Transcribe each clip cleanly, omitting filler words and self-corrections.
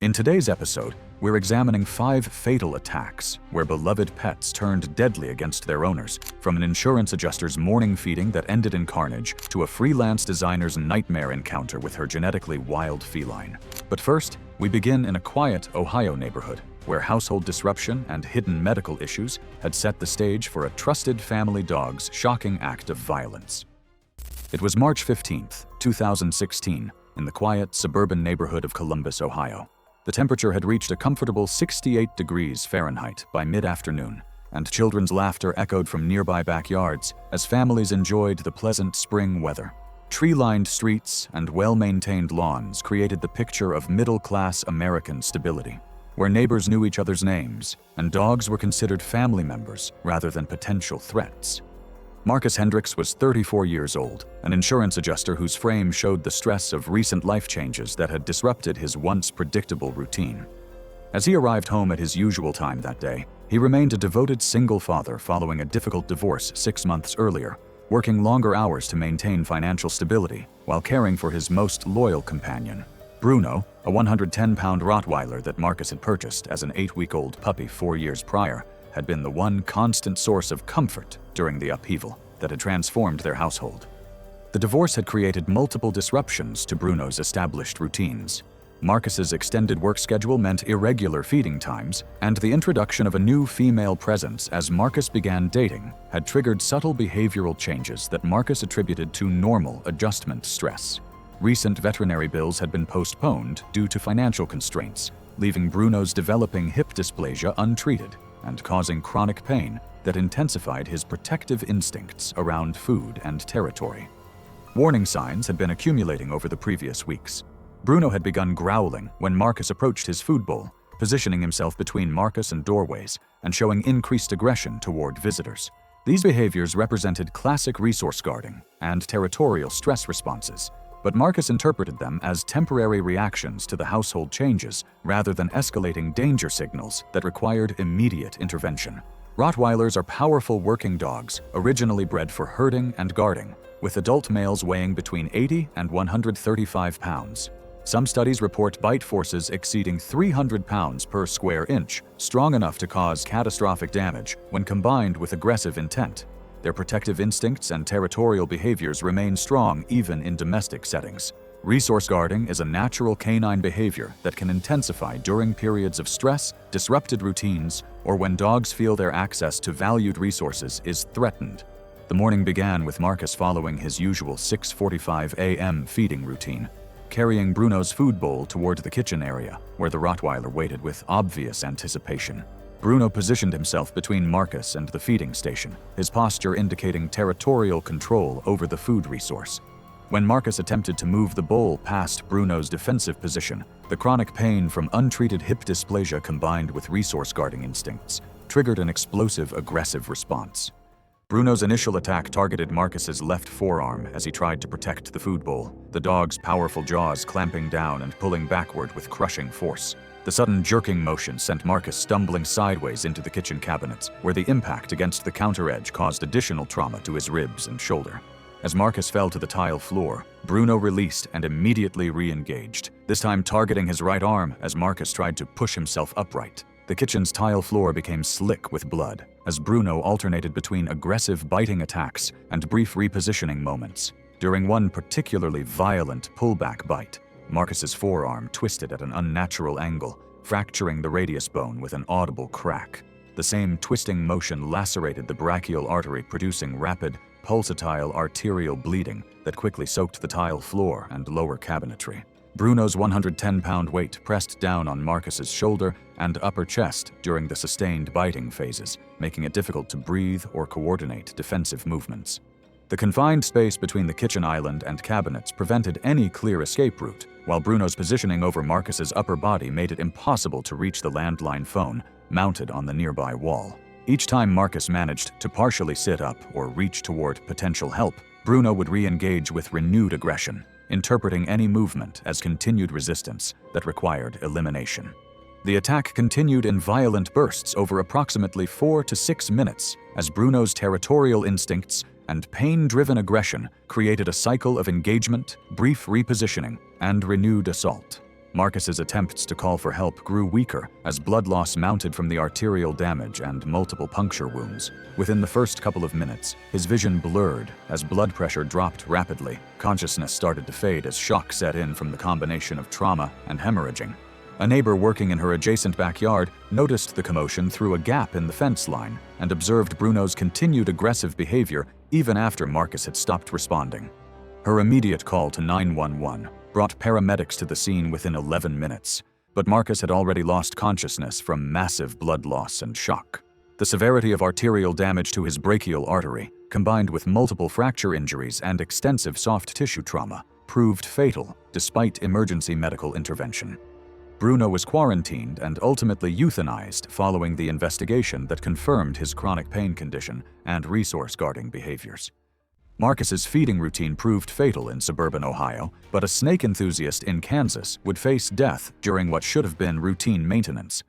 In today's episode, we're examining 5 fatal attacks where beloved pets turned deadly against their owners, from an insurance adjuster's morning feeding that ended in carnage to a freelance designer's nightmare encounter with her genetically wild feline. But first, we begin in a quiet Ohio neighborhood where household disruption and hidden medical issues had set the stage for a trusted family dog's shocking act of violence. It was March 15, 2016, in the quiet suburban neighborhood of Columbus, Ohio. The temperature had reached a comfortable 68 degrees Fahrenheit by mid-afternoon, and children's laughter echoed from nearby backyards as families enjoyed the pleasant spring weather. Tree-lined streets and well-maintained lawns created the picture of middle-class American stability, where neighbors knew each other's names and dogs were considered family members rather than potential threats. Marcus Hendricks was 34 years old, an insurance adjuster whose frame showed the stress of recent life changes that had disrupted his once predictable routine. As he arrived home at his usual time that day, he remained a devoted single father following a difficult divorce 6 months earlier, working longer hours to maintain financial stability while caring for his most loyal companion. Bruno, a 110-pound rottweiler that Marcus had purchased as an 8-week-old puppy 4 years prior, had been the one constant source of comfort during the upheaval that had transformed their household. The divorce had created multiple disruptions to Bruno's established routines. Marcus's extended work schedule meant irregular feeding times, and the introduction of a new female presence as Marcus began dating had triggered subtle behavioral changes that Marcus attributed to normal adjustment stress. Recent veterinary bills had been postponed due to financial constraints, leaving Bruno's developing hip dysplasia untreated and causing chronic pain that intensified his protective instincts around food and territory. Warning signs had been accumulating over the previous weeks. Bruno had begun growling when Marcus approached his food bowl, positioning himself between Marcus and doorways and showing increased aggression toward visitors. These behaviors represented classic resource guarding and territorial stress responses, but Marcus interpreted them as temporary reactions to the household changes rather than escalating danger signals that required immediate intervention. Rottweilers are powerful working dogs, originally bred for herding and guarding, with adult males weighing between 80 and 135 pounds. Some studies report bite forces exceeding 300 pounds per square inch, strong enough to cause catastrophic damage when combined with aggressive intent. Their protective instincts and territorial behaviors remain strong even in domestic settings. Resource guarding is a natural canine behavior that can intensify during periods of stress, disrupted routines, or when dogs feel their access to valued resources is threatened. The morning began with Marcus following his usual 6:45 a.m. feeding routine, carrying Bruno's food bowl toward the kitchen area, where the Rottweiler waited with obvious anticipation. Bruno positioned himself between Marcus and the feeding station, his posture indicating territorial control over the food resource. When Marcus attempted to move the bowl past Bruno's defensive position, the chronic pain from untreated hip dysplasia combined with resource guarding instincts triggered an explosive, aggressive response. Bruno's initial attack targeted Marcus's left forearm as he tried to protect the food bowl, the dog's powerful jaws clamping down and pulling backward with crushing force. The sudden jerking motion sent Marcus stumbling sideways into the kitchen cabinets, where the impact against the counter edge caused additional trauma to his ribs and shoulder. As Marcus fell to the tile floor, Bruno released and immediately re-engaged, this time targeting his right arm as Marcus tried to push himself upright. The kitchen's tile floor became slick with blood, as Bruno alternated between aggressive biting attacks and brief repositioning moments. During one particularly violent pullback bite, Marcus's forearm twisted at an unnatural angle, fracturing the radius bone with an audible crack. The same twisting motion lacerated the brachial artery, producing rapid, pulsatile arterial bleeding that quickly soaked the tile floor and lower cabinetry. Bruno's 110-pound weight pressed down on Marcus's shoulder and upper chest during the sustained biting phases, making it difficult to breathe or coordinate defensive movements. The confined space between the kitchen island and cabinets prevented any clear escape route, while Bruno's positioning over Marcus's upper body made it impossible to reach the landline phone mounted on the nearby wall. Each time Marcus managed to partially sit up or reach toward potential help, Bruno would re-engage with renewed aggression, interpreting any movement as continued resistance that required elimination. The attack continued in violent bursts over approximately 4 to 6 minutes as Bruno's territorial instincts and pain-driven aggression created a cycle of engagement, brief repositioning, and renewed assault. Marcus's attempts to call for help grew weaker as blood loss mounted from the arterial damage and multiple puncture wounds. Within the first couple of minutes, his vision blurred as blood pressure dropped rapidly. Consciousness started to fade as shock set in from the combination of trauma and hemorrhaging. A neighbor working in her adjacent backyard noticed the commotion through a gap in the fence line and observed Bruno's continued aggressive behavior even after Marcus had stopped responding. Her immediate call to 911 brought paramedics to the scene within 11 minutes, but Marcus had already lost consciousness from massive blood loss and shock. The severity of arterial damage to his brachial artery, combined with multiple fracture injuries and extensive soft tissue trauma, proved fatal despite emergency medical intervention. Bruno was quarantined and ultimately euthanized following the investigation that confirmed his chronic pain condition and resource-guarding behaviors. Marcus's feeding routine proved fatal in suburban Ohio, but a snake enthusiast in Kansas would face death during what should have been routine maintenance.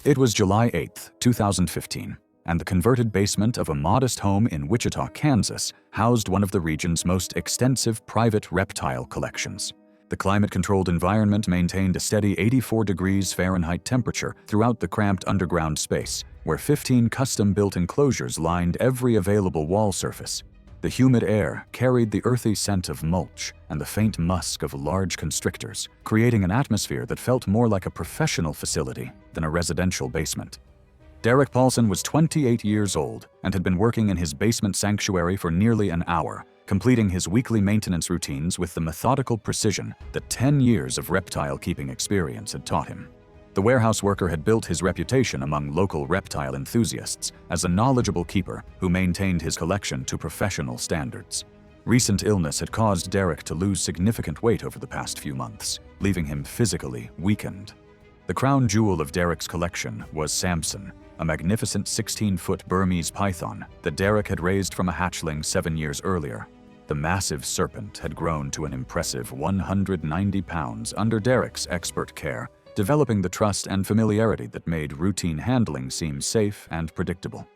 It was July 8, 2015, and the converted basement of a modest home in Wichita, Kansas, housed one of the region's most extensive private reptile collections. The climate-controlled environment maintained a steady 84 degrees Fahrenheit temperature throughout the cramped underground space, where 15 custom-built enclosures lined every available wall surface. The humid air carried the earthy scent of mulch and the faint musk of large constrictors, creating an atmosphere that felt more like a professional facility than a residential basement. Derek Paulson was 28 years old and had been working in his basement sanctuary for nearly an hour, completing his weekly maintenance routines with the methodical precision that 10 years of reptile keeping experience had taught him. The warehouse worker had built his reputation among local reptile enthusiasts as a knowledgeable keeper who maintained his collection to professional standards. Recent illness had caused Derek to lose significant weight over the past few months, leaving him physically weakened. The crown jewel of Derek's collection was Samson, a magnificent 16-foot Burmese python that Derek had raised from a hatchling 7 years earlier. The massive serpent had grown to an impressive 190 pounds under Derek's expert care, developing the trust and familiarity that made routine handling seem safe and predictable.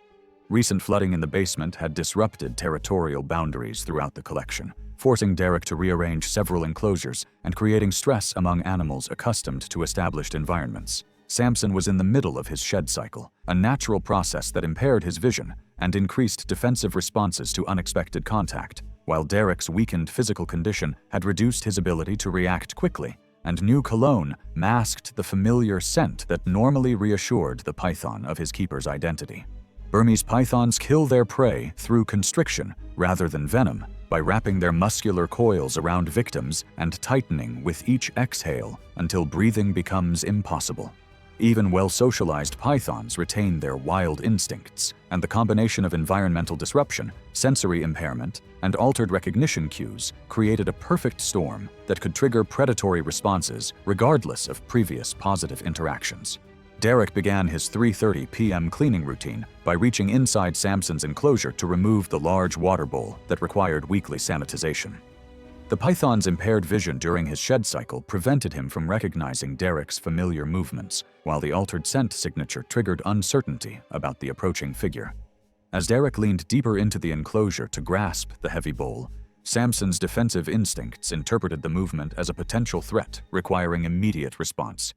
Recent flooding in the basement had disrupted territorial boundaries throughout the collection, forcing Derek to rearrange several enclosures and creating stress among animals accustomed to established environments. Samson was in the middle of his shed cycle, a natural process that impaired his vision and increased defensive responses to unexpected contact, while Derek's weakened physical condition had reduced his ability to react quickly, and new cologne masked the familiar scent that normally reassured the python of his keeper's identity. Burmese pythons kill their prey through constriction rather than venom by wrapping their muscular coils around victims and tightening with each exhale until breathing becomes impossible. Even well-socialized pythons retain their wild instincts, and the combination of environmental disruption, sensory impairment, and altered recognition cues created a perfect storm that could trigger predatory responses regardless of previous positive interactions. Derek began his 3:30 p.m. cleaning routine by reaching inside Samson's enclosure to remove the large water bowl that required weekly sanitization. The python's impaired vision during his shed cycle prevented him from recognizing Derek's familiar movements, while the altered scent signature triggered uncertainty about the approaching figure. As Derek leaned deeper into the enclosure to grasp the heavy bowl, Samson's defensive instincts interpreted the movement as a potential threat requiring immediate response.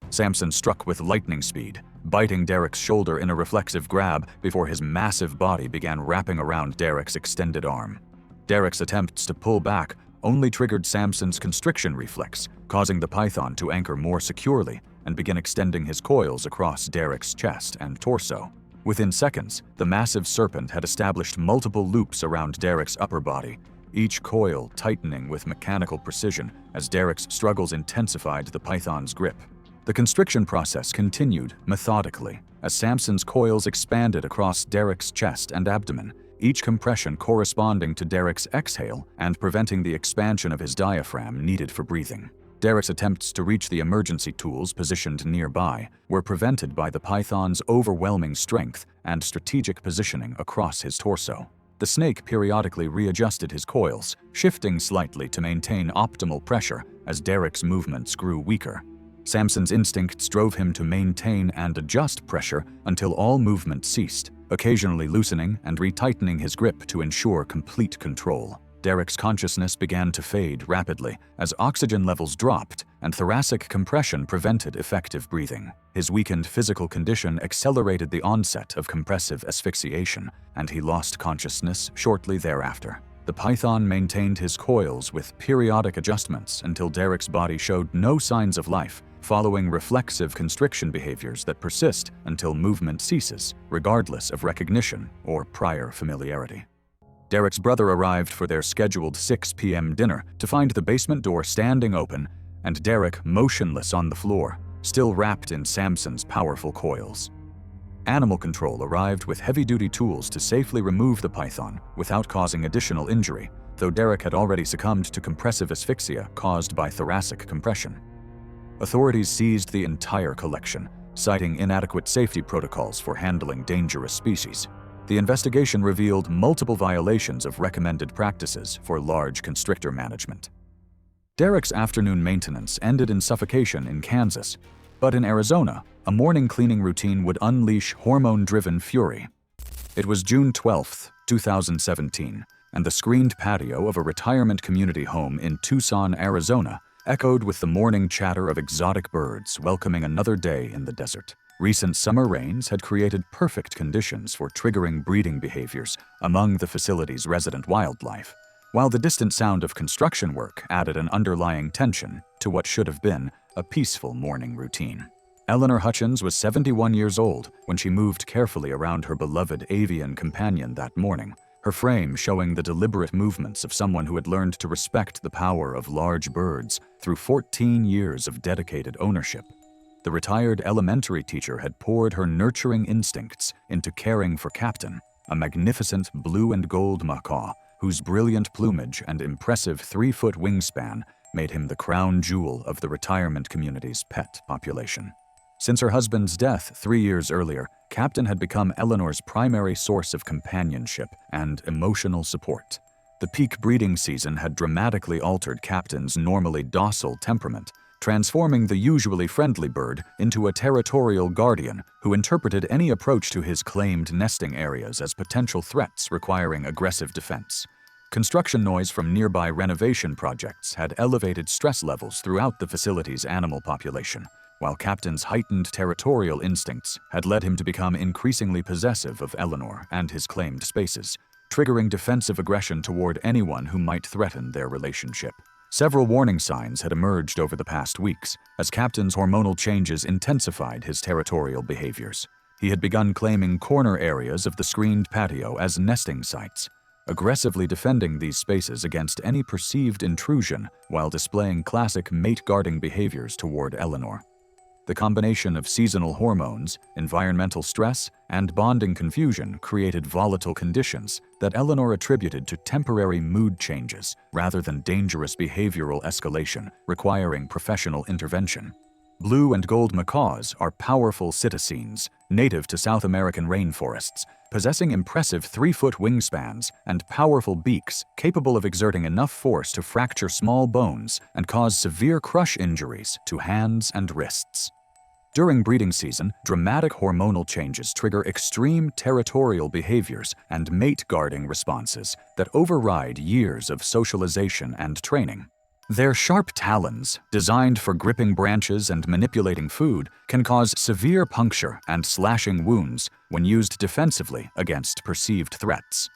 Samson struck with lightning speed, biting Derek's shoulder in a reflexive grab before his massive body began wrapping around Derek's extended arm. Derek's attempts to pull back only triggered Samson's constriction reflex, causing the python to anchor more securely and begin extending his coils across Derek's chest and torso. Within seconds, the massive serpent had established multiple loops around Derek's upper body, each coil tightening with mechanical precision as Derek's struggles intensified the python's grip. The constriction process continued methodically as Samson's coils expanded across Derek's chest and abdomen, each compression corresponding to Derek's exhale and preventing the expansion of his diaphragm needed for breathing. Derek's attempts to reach the emergency tools positioned nearby were prevented by the python's overwhelming strength and strategic positioning across his torso. The snake periodically readjusted his coils, shifting slightly to maintain optimal pressure as Derek's movements grew weaker. Samson's instincts drove him to maintain and adjust pressure until all movement ceased, occasionally loosening and retightening his grip to ensure complete control. Derek's consciousness began to fade rapidly as oxygen levels dropped and thoracic compression prevented effective breathing. His weakened physical condition accelerated the onset of compressive asphyxiation, and he lost consciousness shortly thereafter. The python maintained his coils with periodic adjustments until Derek's body showed no signs of life, following reflexive constriction behaviors that persist until movement ceases, regardless of recognition or prior familiarity. Derek's brother arrived for their scheduled 6 p.m. dinner to find the basement door standing open and Derek motionless on the floor, still wrapped in Samson's powerful coils. Animal control arrived with heavy-duty tools to safely remove the python without causing additional injury, though Derek had already succumbed to compressive asphyxia caused by thoracic compression. Authorities seized the entire collection, citing inadequate safety protocols for handling dangerous species. The investigation revealed multiple violations of recommended practices for large constrictor management. Derek's afternoon maintenance ended in suffocation in Kansas, but in Arizona, a morning cleaning routine would unleash hormone-driven fury. It was June 12, 2017, and the screened patio of a retirement community home in Tucson, Arizona, echoed with the morning chatter of exotic birds welcoming another day in the desert. Recent summer rains had created perfect conditions for triggering breeding behaviors among the facility's resident wildlife, while the distant sound of construction work added an underlying tension to what should have been a peaceful morning routine. Eleanor Hutchins was 71 years old when she moved carefully around her beloved avian companion that morning, her frame showing the deliberate movements of someone who had learned to respect the power of large birds through 14 years of dedicated ownership. The retired elementary teacher had poured her nurturing instincts into caring for Captain, a magnificent blue and gold macaw whose brilliant plumage and impressive 3-foot wingspan made him the crown jewel of the retirement community's pet population. Since her husband's death 3 years earlier, Captain had become Eleanor's primary source of companionship and emotional support. The peak breeding season had dramatically altered Captain's normally docile temperament, transforming the usually friendly bird into a territorial guardian who interpreted any approach to his claimed nesting areas as potential threats requiring aggressive defense. Construction noise from nearby renovation projects had elevated stress levels throughout the facility's animal population, while Captain's heightened territorial instincts had led him to become increasingly possessive of Eleanor and his claimed spaces, triggering defensive aggression toward anyone who might threaten their relationship. Several warning signs had emerged over the past weeks as Captain's hormonal changes intensified his territorial behaviors. He had begun claiming corner areas of the screened patio as nesting sites, aggressively defending these spaces against any perceived intrusion while displaying classic mate-guarding behaviors toward Eleanor. The combination of seasonal hormones, environmental stress, and bonding confusion created volatile conditions that Eleanor attributed to temporary mood changes rather than dangerous behavioral escalation requiring professional intervention. Blue and gold macaws are powerful citizens, native to South American rainforests, possessing impressive 3-foot wingspans and powerful beaks capable of exerting enough force to fracture small bones and cause severe crush injuries to hands and wrists. During breeding season, dramatic hormonal changes trigger extreme territorial behaviors and mate-guarding responses that override years of socialization and training. Their sharp talons, designed for gripping branches and manipulating food, can cause severe puncture and slashing wounds when used defensively against perceived threats.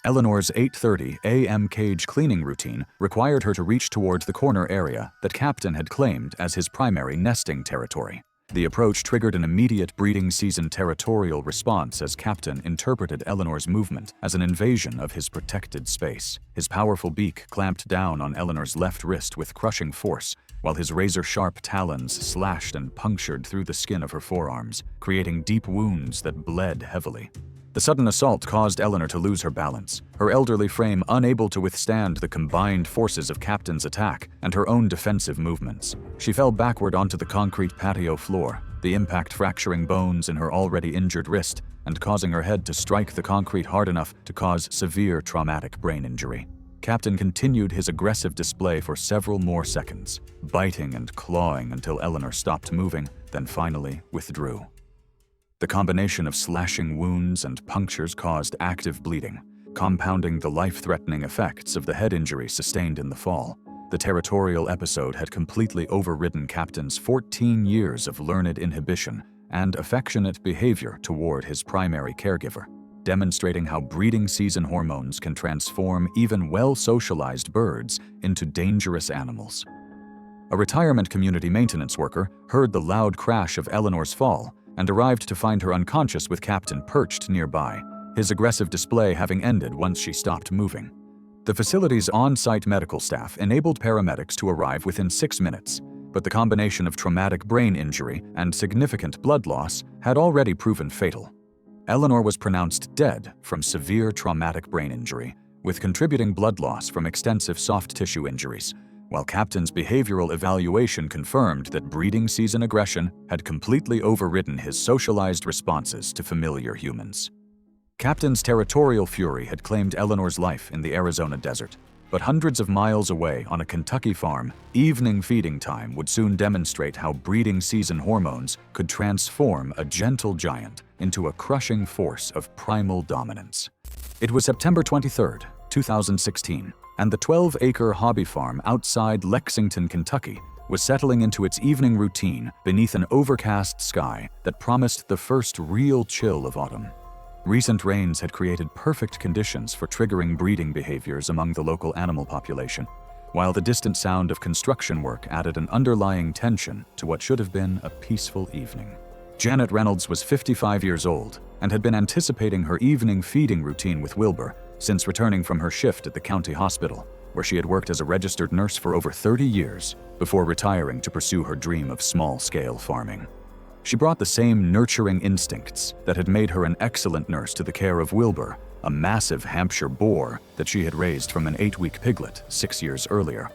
Eleanor's 8:30 a.m. cage cleaning routine required her to reach toward the corner area that Captain had claimed as his primary nesting territory. The approach triggered an immediate breeding season territorial response as Captain interpreted Eleanor's movement as an invasion of his protected space. His powerful beak clamped down on Eleanor's left wrist with crushing force, while his razor-sharp talons slashed and punctured through the skin of her forearms, creating deep wounds that bled heavily. The sudden assault caused Eleanor to lose her balance, her elderly frame unable to withstand the combined forces of Captain's attack and her own defensive movements. She fell backward onto the concrete patio floor, the impact fracturing bones in her already injured wrist and causing her head to strike the concrete hard enough to cause severe traumatic brain injury. Captain continued his aggressive display for several more seconds, biting and clawing until Eleanor stopped moving, then finally withdrew. The combination of slashing wounds and punctures caused active bleeding, compounding the life-threatening effects of the head injury sustained in the fall. The territorial episode had completely overridden Captain's 14 years of learned inhibition and affectionate behavior toward his primary caregiver, demonstrating how breeding season hormones can transform even well-socialized birds into dangerous animals. A retirement community maintenance worker heard the loud crash of Eleanor's fall and arrived to find her unconscious with Captain perched nearby, his aggressive display having ended once she stopped moving. The facility's on-site medical staff enabled paramedics to arrive within 6 minutes, but the combination of traumatic brain injury and significant blood loss had already proven fatal. Eleanor was pronounced dead from severe traumatic brain injury, with contributing blood loss from extensive soft tissue injuries, while Captain's behavioral evaluation confirmed that breeding season aggression had completely overridden his socialized responses to familiar humans. Captain's territorial fury had claimed Eleanor's life in the Arizona desert, but hundreds of miles away on a Kentucky farm, evening feeding time would soon demonstrate how breeding season hormones could transform a gentle giant into a crushing force of primal dominance. It was September 23, 2016, and the 12-acre hobby farm outside Lexington, Kentucky, was settling into its evening routine beneath an overcast sky that promised the first real chill of autumn. Recent rains had created perfect conditions for triggering breeding behaviors among the local animal population, while the distant sound of construction work added an underlying tension to what should have been a peaceful evening. Janet Reynolds was 55 years old and had been anticipating her evening feeding routine with Wilbur since returning from her shift at the county hospital, where she had worked as a registered nurse for over 30 years before retiring to pursue her dream of small-scale farming. She brought the same nurturing instincts that had made her an excellent nurse to the care of Wilbur, a massive Hampshire boar that she had raised from an 8-week piglet 6 years earlier.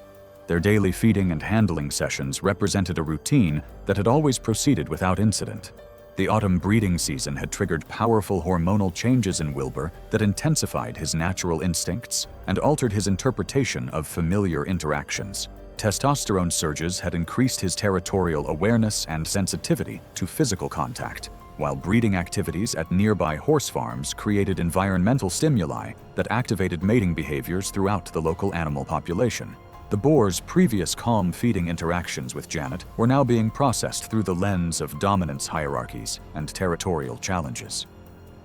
Their daily feeding and handling sessions represented a routine that had always proceeded without incident. The autumn breeding season had triggered powerful hormonal changes in Wilbur that intensified his natural instincts and altered his interpretation of familiar interactions. Testosterone surges had increased his territorial awareness and sensitivity to physical contact, while breeding activities at nearby horse farms created environmental stimuli that activated mating behaviors throughout the local animal population. The boar's previous calm feeding interactions with Janet were now being processed through the lens of dominance hierarchies and territorial challenges.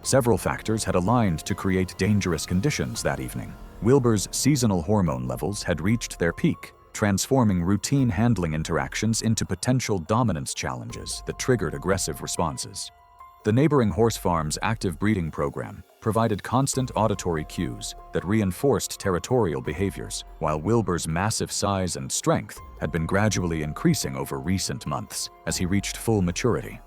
Several factors had aligned to create dangerous conditions that evening. Wilbur's seasonal hormone levels had reached their peak, transforming routine handling interactions into potential dominance challenges that triggered aggressive responses. The neighboring horse farm's active breeding program provided constant auditory cues that reinforced territorial behaviors, while Wilbur's massive size and strength had been gradually increasing over recent months as he reached full maturity.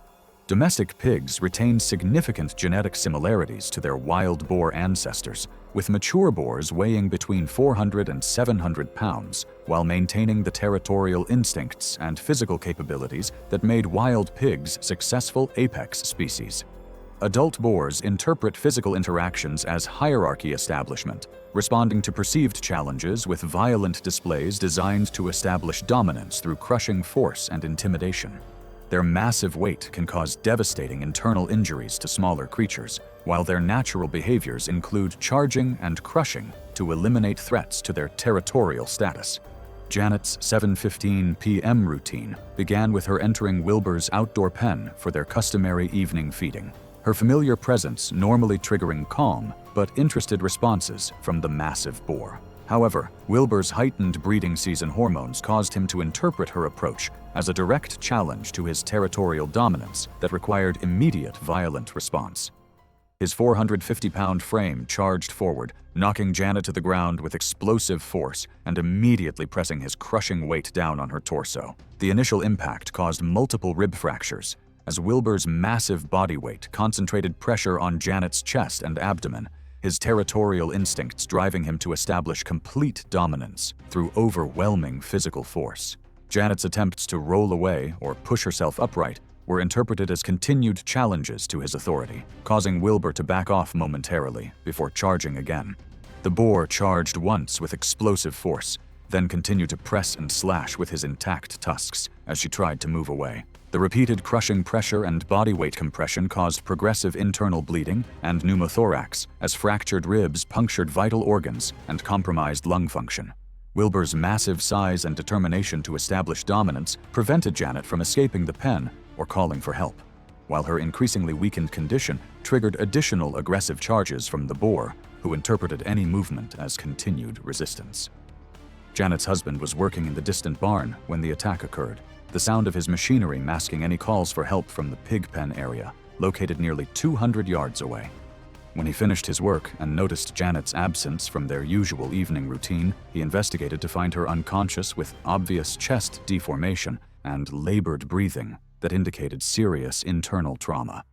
Domestic pigs retained significant genetic similarities to their wild boar ancestors, with mature boars weighing between 400 and 700 pounds, while maintaining the territorial instincts and physical capabilities that made wild pigs successful apex species. Adult boars interpret physical interactions as hierarchy establishment, responding to perceived challenges with violent displays designed to establish dominance through crushing force and intimidation. Their massive weight can cause devastating internal injuries to smaller creatures, while their natural behaviors include charging and crushing to eliminate threats to their territorial status. Janet's 7:15 p.m. routine began with her entering Wilbur's outdoor pen for their customary evening feeding, her familiar presence normally triggering calm but interested responses from the massive boar. However, Wilbur's heightened breeding season hormones caused him to interpret her approach as a direct challenge to his territorial dominance that required immediate violent response. His 450-pound frame charged forward, knocking Janet to the ground with explosive force and immediately pressing his crushing weight down on her torso. The initial impact caused multiple rib fractures, as Wilbur's massive body weight concentrated pressure on Janet's chest and abdomen, his territorial instincts driving him to establish complete dominance through overwhelming physical force. Janet's attempts to roll away or push herself upright were interpreted as continued challenges to his authority, causing Wilbur to back off momentarily before charging again. The boar charged once with explosive force, then continued to press and slash with his intact tusks as she tried to move away. The repeated crushing pressure and body weight compression caused progressive internal bleeding and pneumothorax as fractured ribs punctured vital organs and compromised lung function. Wilbur's massive size and determination to establish dominance prevented Janet from escaping the pen or calling for help, while her increasingly weakened condition triggered additional aggressive charges from the boar, who interpreted any movement as continued resistance. Janet's husband was working in the distant barn when the attack occurred, the sound of his machinery masking any calls for help from the pig pen area, located nearly 200 yards away. When he finished his work and noticed Janet's absence from their usual evening routine, he investigated to find her unconscious with obvious chest deformation and labored breathing that indicated serious internal trauma.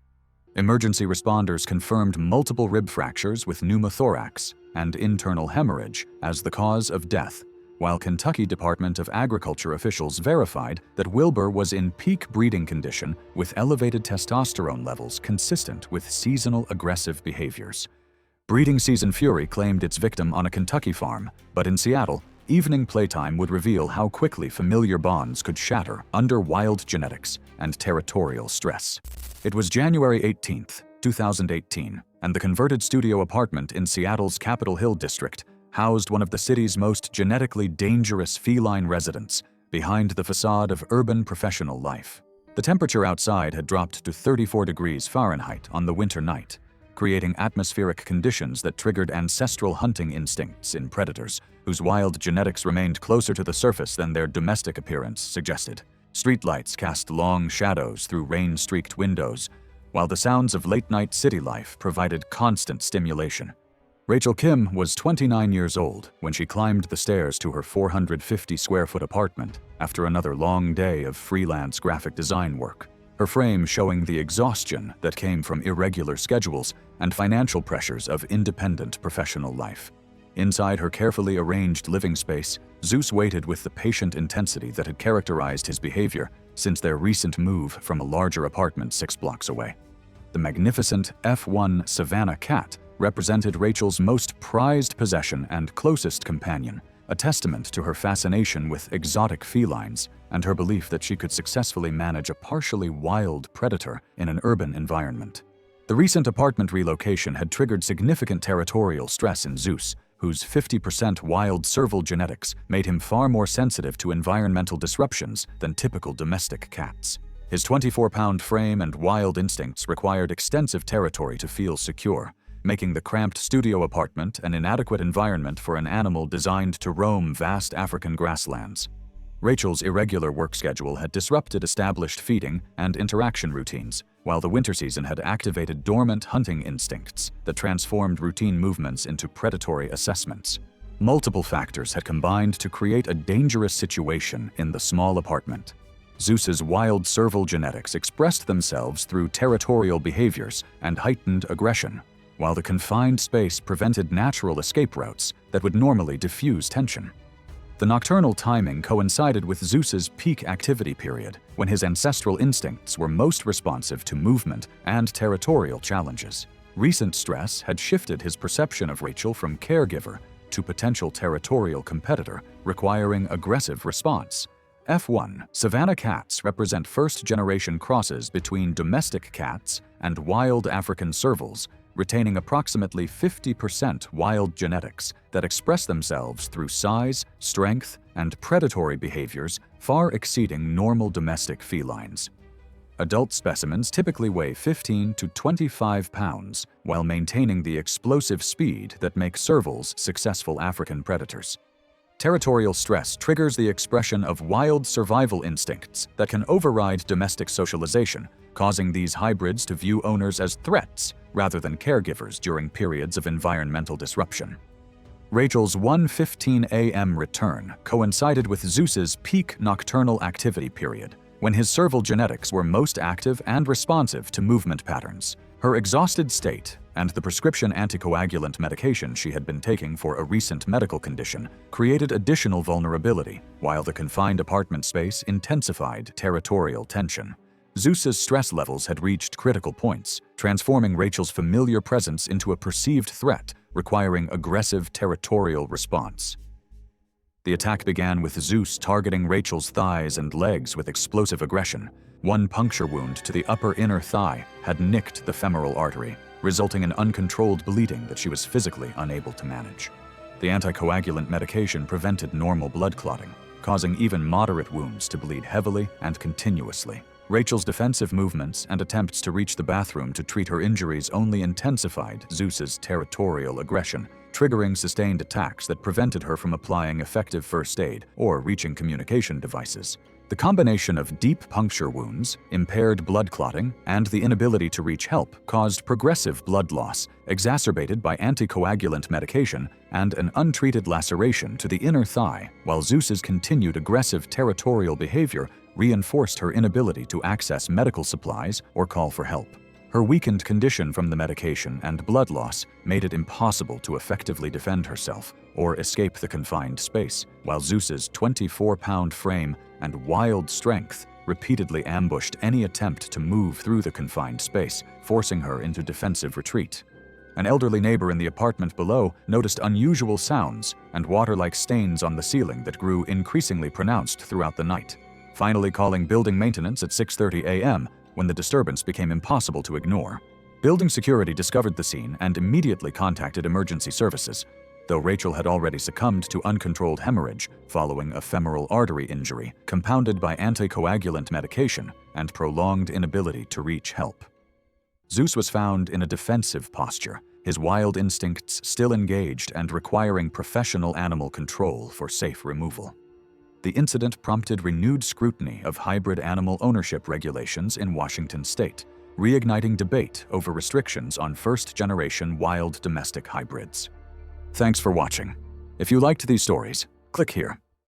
Emergency responders confirmed multiple rib fractures with pneumothorax and internal hemorrhage as the cause of death, while Kentucky Department of Agriculture officials verified that Wilbur was in peak breeding condition with elevated testosterone levels consistent with seasonal aggressive behaviors. Breeding season fury claimed its victim on a Kentucky farm, but in Seattle, evening playtime would reveal how quickly familiar bonds could shatter under wild genetics and territorial stress. It was January 18, 2018, and the converted studio apartment in Seattle's Capitol Hill district housed one of the city's most genetically dangerous feline residents behind the facade of urban professional life. The temperature outside had dropped to 34 degrees Fahrenheit on the winter night, creating atmospheric conditions that triggered ancestral hunting instincts in predators whose wild genetics remained closer to the surface than their domestic appearance suggested. Streetlights cast long shadows through rain-streaked windows, while the sounds of late-night city life provided constant stimulation. Rachel Kim was 29 years old when she climbed the stairs to her 450-square-foot apartment after another long day of freelance graphic design work, her frame showing the exhaustion that came from irregular schedules and financial pressures of independent professional life. Inside her carefully arranged living space, Zeus waited with the patient intensity that had characterized his behavior since their recent move from a larger apartment 6 blocks away. The magnificent F1 Savannah cat represented Rachel's most prized possession and closest companion, a testament to her fascination with exotic felines and her belief that she could successfully manage a partially wild predator in an urban environment. The recent apartment relocation had triggered significant territorial stress in Zeus, whose 50% wild serval genetics made him far more sensitive to environmental disruptions than typical domestic cats. His 24-pound frame and wild instincts required extensive territory to feel secure, making the cramped studio apartment an inadequate environment for an animal designed to roam vast African grasslands. Rachel's irregular work schedule had disrupted established feeding and interaction routines, while the winter season had activated dormant hunting instincts that transformed routine movements into predatory assessments. Multiple factors had combined to create a dangerous situation in the small apartment. Zeus's wild serval genetics expressed themselves through territorial behaviors and heightened aggression, while the confined space prevented natural escape routes that would normally diffuse tension. The nocturnal timing coincided with Zeus's peak activity period, when his ancestral instincts were most responsive to movement and territorial challenges. Recent stress had shifted his perception of Rachel from caregiver to potential territorial competitor, requiring aggressive response. F1 Savannah cats represent first-generation crosses between domestic cats and wild African servals, retaining approximately 50% wild genetics that express themselves through size, strength, and predatory behaviors far exceeding normal domestic felines. Adult specimens typically weigh 15 to 25 pounds, while maintaining the explosive speed that makes servals successful African predators. Territorial stress triggers the expression of wild survival instincts that can override domestic socialization, causing these hybrids to view owners as threats rather than caregivers during periods of environmental disruption. Rachel's 1:15 a.m. return coincided with Zeus's peak nocturnal activity period, when his serval genetics were most active and responsive to movement patterns. Her exhausted state and the prescription anticoagulant medication she had been taking for a recent medical condition created additional vulnerability, while the confined apartment space intensified territorial tension. Zeus's stress levels had reached critical points, transforming Rachel's familiar presence into a perceived threat, requiring aggressive territorial response. The attack began with Zeus targeting Rachel's thighs and legs with explosive aggression. One puncture wound to the upper inner thigh had nicked the femoral artery, resulting in uncontrolled bleeding that she was physically unable to manage. The anticoagulant medication prevented normal blood clotting, causing even moderate wounds to bleed heavily and continuously. Rachel's defensive movements and attempts to reach the bathroom to treat her injuries only intensified Zeus's territorial aggression, triggering sustained attacks that prevented her from applying effective first aid or reaching communication devices. The combination of deep puncture wounds, impaired blood clotting, and the inability to reach help caused progressive blood loss, exacerbated by anticoagulant medication and an untreated laceration to the inner thigh, while Zeus's continued aggressive territorial behavior reinforced her inability to access medical supplies or call for help. Her weakened condition from the medication and blood loss made it impossible to effectively defend herself or escape the confined space, while Zeus's 24-pound frame and wild strength repeatedly ambushed any attempt to move through the confined space, forcing her into defensive retreat. An elderly neighbor in the apartment below noticed unusual sounds and water-like stains on the ceiling that grew increasingly pronounced throughout the night, finally calling building maintenance at 6:30 a.m. when the disturbance became impossible to ignore. Building security discovered the scene and immediately contacted emergency services, though Rachel had already succumbed to uncontrolled hemorrhage following a femoral artery injury compounded by anticoagulant medication and prolonged inability to reach help. Zeus was found in a defensive posture, his wild instincts still engaged and requiring professional animal control for safe removal. The incident prompted renewed scrutiny of hybrid animal ownership regulations in Washington state, reigniting debate over restrictions on first-generation wild domestic hybrids. Thanks for watching. If you liked these stories, click here